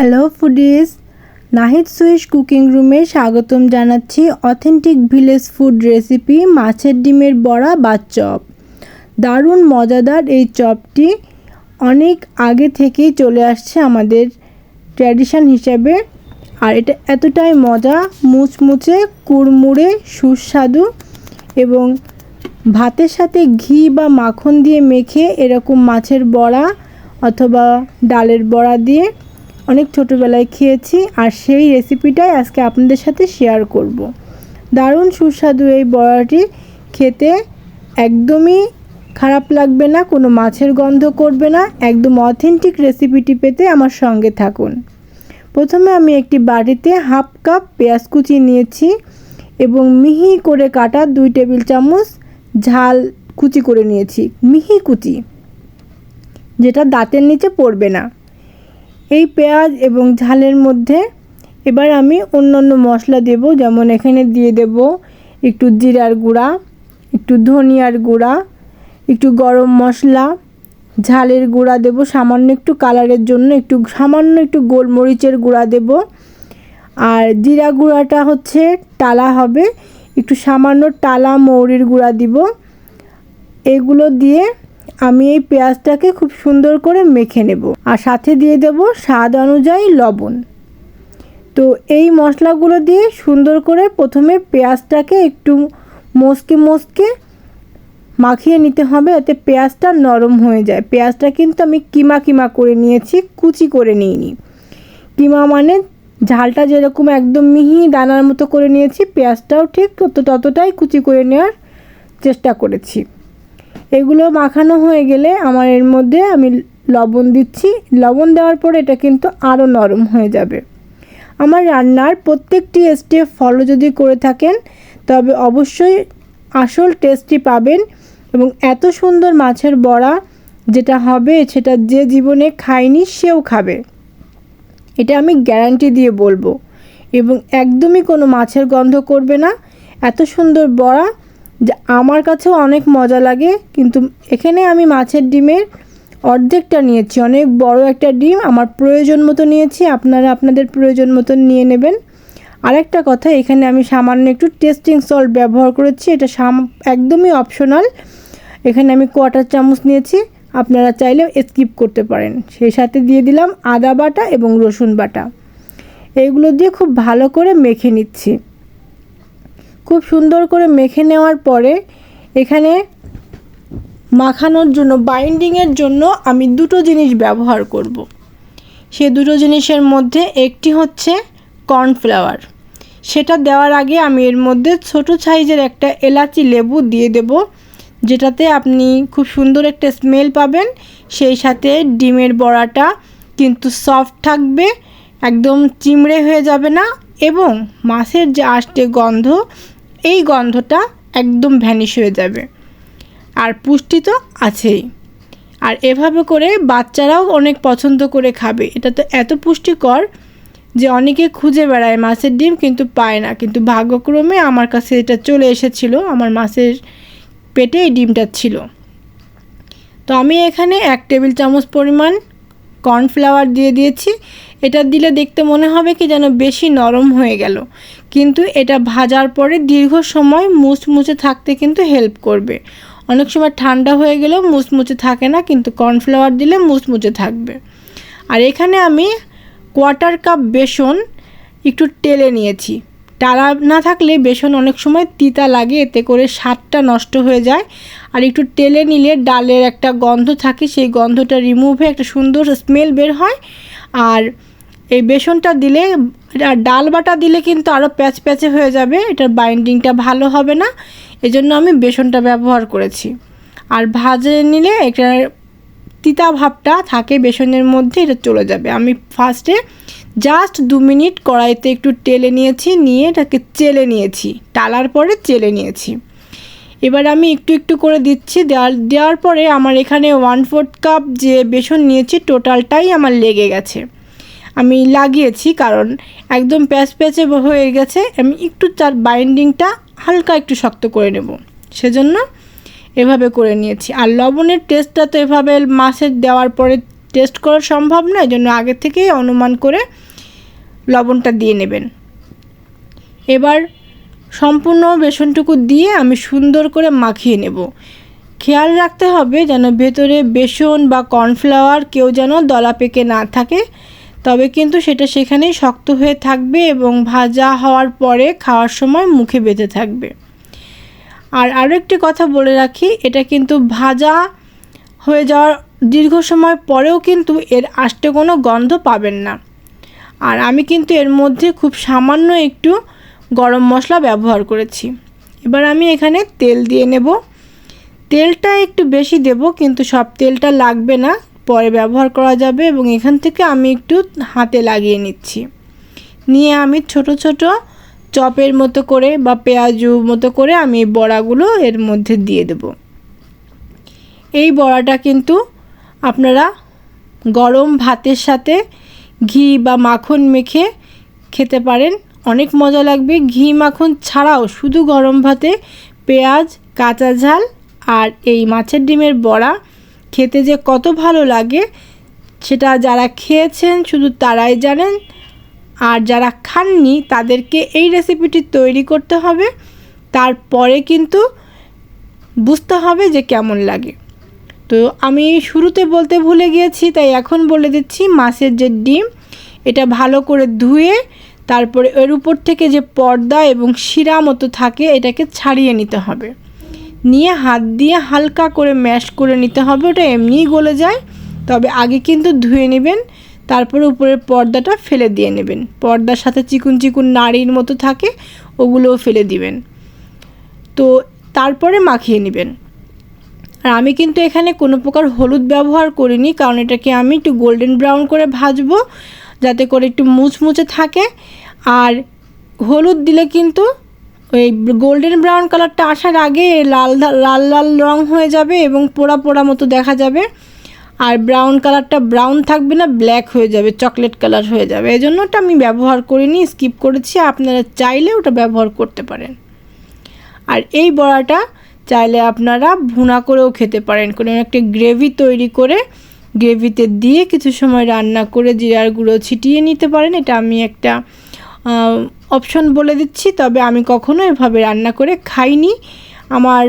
Hello foodies, Nahid Swiss cooking রুমে স্বাগতম জানাচ্ছি। অথেন্টিক ভিলেজ ফুড রেসিপি মাছের ডিমের বড়া বা চপ। দারুণ মজাদার এই চপটি অনেক আগে থেকেই চলে আসছে আমাদের ট্র্যাডিশন হিসেবে। আর এটা এতটাই মজা, মুচমুচে, কুড়মুড়ে, সুস্বাদু এবং ভাতের সাথে ঘি বা মাখন দিয়ে মেখে এরকম মাছের বড়া অথবা ডালের বড়া দিয়ে অনেক ছোটোবেলায় খেয়েছি। আর সেই রেসিপিটাই আজকে আপনাদের সাথে শেয়ার করব। দারুণ সুস্বাদু এই বড়াটি, খেতে একদমই খারাপ লাগবে না, কোনো মাছের গন্ধ করবে না। একদম অথেন্টিক রেসিপিটি পেতে আমার সঙ্গে থাকুন। প্রথমে আমি একটি বাটিতে হাফ কাপ পেঁয়াজ কুচি নিয়েছি এবং মিহি করে কাটা 2 টেবিল চামচ ঝাল কুচি করে নিয়েছি, মিহি কুচি, যেটা দাঁতের নিচে পড়বে না। এই পেঁয়াজ এবং ঝালের মধ্যে এবার আমি অন্যান্য মশলা দেব, যেমন এখানে দিয়ে দেব একটু জিরার গুঁড়া, একটু ধনিয়ার গুঁড়া, একটু গরম মশলা, ঝালের গুঁড়া দেব সামান্য একটু কালারের জন্য, সামান্য একটু গোলমরিচের গুঁড়া দেব। আর জিরা গুঁড়াটা হচ্ছে টালা হবে, একটু সামান্য টালা মৌরির গুঁড়া দিব। এগুলো দিয়ে আমি এই পেঁয়াজটাকে খুব সুন্দর করে মেখে নেব। আর সাথে দিয়ে দেব স্বাদ অনুযায়ী লবণ। তো এই মশলাগুলো দিয়ে সুন্দর করে প্রথমে পেঁয়াজটাকে একটু মচকে মাখিয়ে নিতে হবে, যাতে পেঁয়াজটা নরম হয়ে যায়। পেঁয়াজটা কিন্তু আমি কিমা করে নিয়েছি, কুচি করে নিইনি। কিমা মানে ঝালটা যেরকম একদম মিহি দানার মতো করে নিয়েছি, পেঁয়াজটাও ঠিক ততটাই কুচি করে নেওয়ার চেষ্টা করেছি। এগুলো মাখানো হয়ে গেলে আমার এর মধ্যে আমি লবণ দিচ্ছি। লবণ দেওয়ার পরে এটা কিন্তু আরও নরম হয়ে যাবে। আমার রান্নার প্রত্যেকটি স্টেপ ফলো যদি করে থাকেন তবে অবশ্যই আসল টেস্টটি পাবেন। এবং এত সুন্দর মাছের বড়া যেটা হবে সেটা যে জীবনে খায়নি সেও খাবে, এটা আমি গ্যারান্টি দিয়ে বলবো। এবং একদমই কোনো মাছের গন্ধ করবে না। এত সুন্দর বড়া যা আমার কাছেও অনেক মজা লাগে। কিন্তু এখানে আমি মাছের ডিমের অর্ধেকটা নিয়েছি, অনেক বড় একটা ডিম, আমার প্রয়োজন মতো নিয়েছি। আপনারা আপনাদের প্রয়োজন মতো নিয়ে নেবেন। আরেকটা কথা, এখানে আমি সামান্য একটু টেস্টিং সল্ট ব্যবহার করেছি, এটা একদমই অপশনাল। এখানে আমি 1/4 চামচ নিয়েছি, আপনারা চাইলে স্কিপ করতে পারেন। সেই সাথে দিয়ে দিলাম আদা বাটা এবং রসুন বাটা। এইগুলো দিয়ে খুব ভালো করে মেখে নিচ্ছি। খুব সুন্দর করে মেখে নেওয়ার পরে এখানে মাখানোর জন্য, বাইন্ডিংয়ের জন্য আমি 2টো জিনিস ব্যবহার করব। সেই 2টো জিনিসের মধ্যে একটি হচ্ছে কর্নফ্লাওয়ার। সেটা দেওয়ার আগে আমি এর মধ্যে ছোট সাইজের একটা এলাচি লেবু দিয়ে দেব, যেটাতে আপনি খুব সুন্দর একটা স্মেল পাবেন। সেই সাথে ডিমের বড়াটা কিন্তু সফট থাকবে, একদম চিমড়ে হয়ে যাবে না। এবং মাছের যে আষ্টে গন্ধ, এই গন্ধটা একদম ভ্যানিশ হয়ে যাবে। আর পুষ্টি তো আছেই। আর এভাবে করে বাচ্চারাও অনেক পছন্দ করে খাবে। এটা তো এত পুষ্টিকর যে অনেকে খুঁজে বেড়ায় মাছের ডিম, কিন্তু পায় না। কিন্তু ভাগ্যক্রমে আমার কাছে এটা চলে এসেছিল, আমার মাছের পেটে এই ডিমটা ছিল। তো আমি এখানে 1 টেবিল চামচ পরিমাণ কর্নফ্লাওয়ার দিয়ে দিয়েছি। এটা দিলে দেখতে মনে হবে কি যেন বেশি নরম হয়ে গেল, কিন্তু এটা ভাজার পরে দীর্ঘ সময় মুচমুচে থাকতে কিন্তু হেল্প করবে। অনেক সময় ঠান্ডা হয়ে গেলেও মুচমুচে থাকে না, কিন্তু কর্নফ্লাওয়ার দিলে মুচমুচে থাকবে। আর এখানে আমি 1/4 কাপ বেসন একটু টেলে নিয়েছি। টালা না থাকলে বেসন অনেক সময় তিতা লাগে, এতে করে স্বাদটা নষ্ট হয়ে যায়। আর একটু টেলে নিলে ডালের একটা গন্ধ থাকে, সেই গন্ধটা রিমুভ হয়ে একটা সুন্দর স্মেল বের হয়। আর এই বেসনটা দিলে, আর ডাল বাটা দিলে কিন্তু আরও প্যাচপ্যাচে হয়ে যাবে, এটার বাইন্ডিংটা ভালো হবে না। এজন্য আমি বেসনটা ব্যবহার করেছি। আর ভাজে নিলে এটার তিতা ভাবটা থাকে বেসনের মধ্যে, এটা চলে যাবে। আমি ফার্স্টে জাস্ট 2 মিনিট কড়াইতে একটু টেলে নিয়েছি, নিয়ে এটাকে চেলে নিয়েছি, টালার পরে চেলে নিয়েছি। এবার আমি একটু করে দিচ্ছি। দেওয়ার পরে আমার এখানে 1/4 কাপ যে বেসন নিয়েছি টোটালটাই আমার লেগে গেছে। আমি লাগিয়েছি কারণ একদম প্যাচপ্যাচে হয়ে গেছে। আমি একটু তার বাইন্ডিংটা হালকা একটু শক্ত করে নেব, সেজন্য এভাবে করে নিয়েছি। আর লবণের টেস্টটা তো এভাবে মাছের দেওয়ার পরে টেস্ট করা সম্ভব না, এজন্য আগে থেকেই অনুমান করে লবণটা দিয়ে নেবেন। এবার সম্পূর্ণ বেসনটুকু দিয়ে আমি সুন্দর করে মাখিয়ে নেব। খেয়াল রাখতে হবে যেন ভেতরে বেসন বা কর্নফ্লাওয়ার কেউ যেন দলা পেকে না থাকে, তবে কিন্তু সেটা সেখানেই শক্ত হয়ে থাকবে এবং ভাজা হওয়ার পরে খাওয়ার সময় মুখে বেঁধে থাকবে। আর আরও একটি কথা বলে রাখি, এটা কিন্তু ভাজা হয়ে যাওয়ার দীর্ঘ সময় পরেও কিন্তু এর আষ্টে কোনো গন্ধ পাবেন না। আর আমি কিন্তু এর মধ্যে খুব সামান্য একটু গরম মশলা ব্যবহার করেছি। এবার আমি এখানে তেল দিয়ে নেব। তেলটা একটু বেশি দেব, কিন্তু সব তেলটা লাগবে না, পরে ব্যবহার করা যাবে। এবং এখান থেকে আমি একটু হাতে লাগিয়ে নিচ্ছি। নিয়ে আমি ছোট ছোট চপের মতো করে বা পেঁয়াজু মতো করে আমি বড়াগুলো এর মধ্যে দিয়ে দেব। এই বড়াটা কিন্তু আপনারা গরম ভাতের সাথে ঘি বা মাখন মেখে খেতে পারেন, অনেক মজা লাগবে। ঘি মাখন ছাড়াও শুধু গরম ভাতে পেঁয়াজ, কাঁচা ঝাল আর এই মাছের ডিমের বড়া খেতে যে কত ভালো লাগে সেটা যারা খেয়েছেন শুধু তারাই জানেন। আর যারা খাননি তাদেরকে এই রেসিপিটি তৈরি করতে হবে, তারপরে কিন্তু বুঝতে হবে যে কেমন লাগে। তো আমি শুরুতে বলতে ভুলে গিয়েছি, তাই এখন বলে দিচ্ছি। মাছের যে ডিম, এটা ভালো করে ধুয়ে তারপরে এর উপর থেকে যে পর্দা এবং শিরা মতো থাকে এটাকে ছাড়িয়ে নিতে হবে। নিয়ে হাত দিয়ে হালকা করে ম্যাশ করে নিতে হবে, ওটা এমনিই গলে যায়। তবে আগে কিন্তু ধুয়ে নেবেন, তারপরে উপরের পর্দাটা ফেলে দিয়ে নেবেন। পর্দার সাথে চিকুন চিকুন নাড়ির মতো থাকে, ওগুলোও ফেলে দিবেন। তো তারপরে মাখিয়ে নেবেন। আর আমি কিন্তু এখানে কোনো প্রকার হলুদ ব্যবহার করিনি, কারণ এটাকে আমি একটু গোল্ডেন ব্রাউন করে ভাজবো যাতে করে একটু মুচমুচে থাকে। আর হলুদ দিলে কিন্তু ওই গোল্ডেন ব্রাউন কালারটা আসার আগে লাল লাল লাল রং হয়ে যাবে এবং পোড়া পোড়া মতো দেখা যাবে। আর ব্রাউন কালারটা ব্রাউন থাকবে না, ব্ল্যাক হয়ে যাবে, চকলেট কালার হয়ে যাবে। এই জন্য ওটা আমি ব্যবহার করিনি, স্কিপ করেছি। আপনারা চাইলে ওটা ব্যবহার করতে পারেন। আর এই বড়াটা চাইলে আপনারা ভুনা করেও খেতে পারেন, কোনো একটা গ্রেভি তৈরি করে গ্রেভিতে দিয়ে কিছু সময় রান্না করে জিরার গুঁড়ো ছিটিয়ে নিতে পারেন। এটা আমি একটা অপশন বলে দিচ্ছি, তবে আমি কখনো এভাবে রান্না করে খাইনি, আমার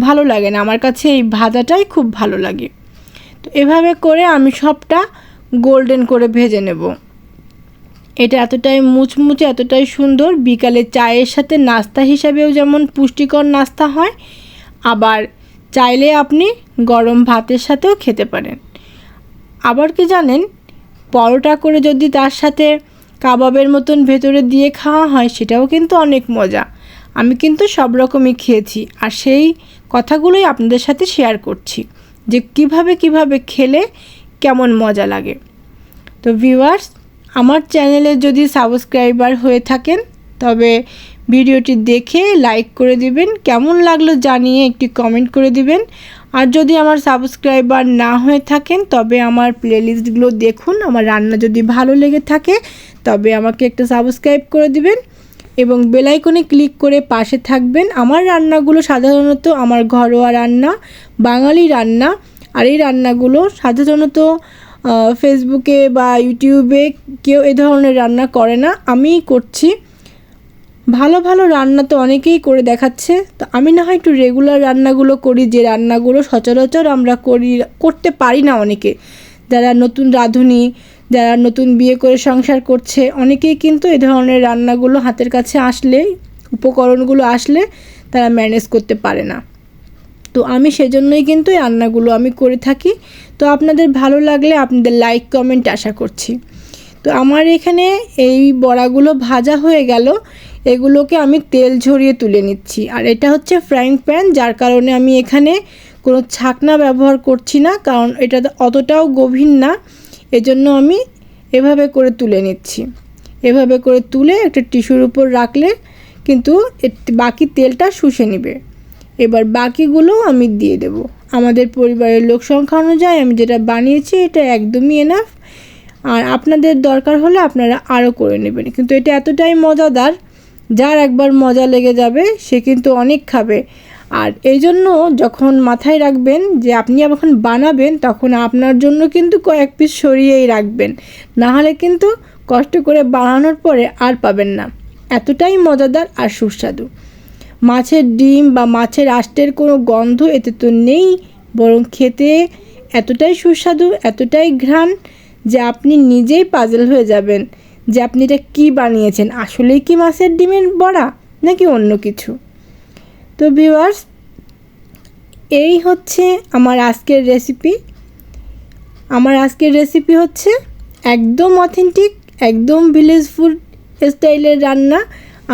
ভালো লাগে না। আমার কাছে এই ভাজাটাই খুব ভালো লাগে। তো এভাবে করে আমি সবটা গোল্ডেন করে ভেজে নেব। এটা এতটাই মুচমুচে, এতটাই সুন্দর, বিকালে চায়ের সাথে নাস্তা হিসাবেও যেমন পুষ্টিকর নাস্তা হয়, আবার চাইলে আপনি গরম ভাতের সাথেও খেতে পারেন। আবার কি জানেন, পরোটা করে যদি তার সাথে কাবাবের মতন ভেতরে দিয়ে খাওয়া হয় সেটাও কিন্তু অনেক মজা। আমি কিন্তু সব রকমই খেয়েছি, আর সেই কথাগুলোই আপনাদের সাথে শেয়ার করছি যে কিভাবে খেলে কেমন মজা লাগে। তো ভিউয়ার্স, আমার চ্যানেলে যদি সাবস্ক্রাইবার হয়ে থাকেন তবে ভিডিওটি দেখে লাইক করে দিবেন, কেমন লাগলো জানিয়ে একটি কমেন্ট করে দিবেন। আর যদি আমার সাবস্ক্রাইবার না হয়ে থাকেন তবে আমার প্লেলিস্টগুলো দেখুন। আমার রান্না যদি ভালো লেগে থাকে তবে আমাকে একটা সাবস্ক্রাইব করে দিবেন এবং বেল আইকনে ক্লিক করে পাশে থাকবেন। আমার রান্নাগুলো সাধারণত আমার ঘরোয়া রান্না, বাঙালি রান্না। আর এই রান্নাগুলো সাধারণত ফেসবুকে বা ইউটিউবে কেউ এ ধরনের রান্না করে না, আমিই করছি। ভালো ভালো রান্না তো অনেকেই করে দেখাচ্ছে, তো আমি না হয় একটু রেগুলার রান্নাগুলো করি, যে রান্নাগুলো সচরাচর আমরা করতে পারি না অনেকে। যারা নতুন রাঁধুনি, যারা নতুন বিয়ে করে সংসার করছে, অনেকেই কিন্তু এ ধরনের রান্নাগুলো হাতের কাছে আসলে, উপকরণগুলো আসলে তারা ম্যানেজ করতে পারে না। তো আমি সেজন্যই কিন্তু এই রান্নাগুলো আমি করে থাকি। তো আপনাদের ভালো লাগলে আপনাদের লাইক কমেন্ট আশা করছি। তো আমার এখানে এই বড়াগুলো ভাজা হয়ে গেল, এগুলোকে আমি তেল ঝরিয়ে তুলে নিচ্ছি। আর এটা হচ্ছে ফ্রাইং প্যান, যার কারণে আমি এখানে কোনো ছাকনা ব্যবহার করছি না, কারণ এটা অতটাও গভীর না, এজন্য আমি এভাবে করে তুলে নিচ্ছি। এভাবে করে তুলে একটা টিস্যুর উপর রাখলে কিন্তু বাকি তেলটা শুষে নেবে। এবার বাকিগুলো আমি দিয়ে দেব। আমাদের পরিবারের লোক সংখ্যা অনুযায়ী আমি যেটা বানিয়েছি এটা একদমই এনাফ। আর আপনাদের দরকার হলে আপনারা আরও করে নেবেন। কিন্তু এটা এতটাই মজাদার, যার একবার মজা লেগে যাবে সে কিন্তু অনেক খাবে। আর এই জন্য যখন মাথায় রাখবেন যে আপনি যখন বানাবেন তখন আপনার জন্য কিন্তু কয়েক পিস সরিয়েই রাখবেন, না হলে কিন্তু কষ্ট করে বানানোর পরে আর পাবেন না। এতটাই মজাদার আর সুস্বাদু। মাছের ডিম বা মাছের আঁশের কোনো গন্ধ এতে তো নেই, বরং খেতে এতটাই সুস্বাদু, এতটাই ঘ্রাণ যে আপনি নিজেই পাজল হয়ে যাবেন যে আপনি এটা কী বানিয়েছেন, আসলেই কি মাছের ডিমের বড়া নাকি অন্য কিছু। তো ভিউয়ার্স, এই হচ্ছে আমার আজকের রেসিপি। আমার আজকের রেসিপি হচ্ছে একদম অথেন্টিক, একদম ভিলেজ ফুড স্টাইলের রান্না।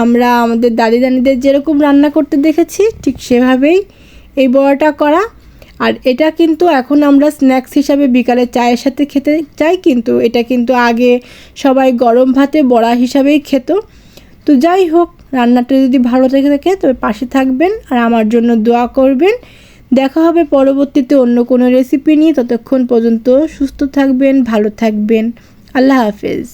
আমরা আমাদের দাদি নানিদের যেরকম রান্না করতে দেখেছি ঠিক সেভাবেই এই বড়াটা করা। আর এটা কিন্তু এখন আমরা স্ন্যাক্স হিসাবে বিকালে চায়ের সাথে খেতে চাই, কিন্তু এটা কিন্তু আগে সবাই গরম ভাতে বড়া হিসাবেই খেত। তো যাই হোক, রান্নাটা যদি ভালো লেগে থাকে তবে পাশে থাকবেন আর আমার জন্য দোয়া করবেন। দেখা হবে পরবর্তীতে অন্য কোনো রেসিপি নিয়ে। ততক্ষণ পর্যন্ত সুস্থ থাকবেন, ভালো থাকবেন। আল্লাহ হাফেজ।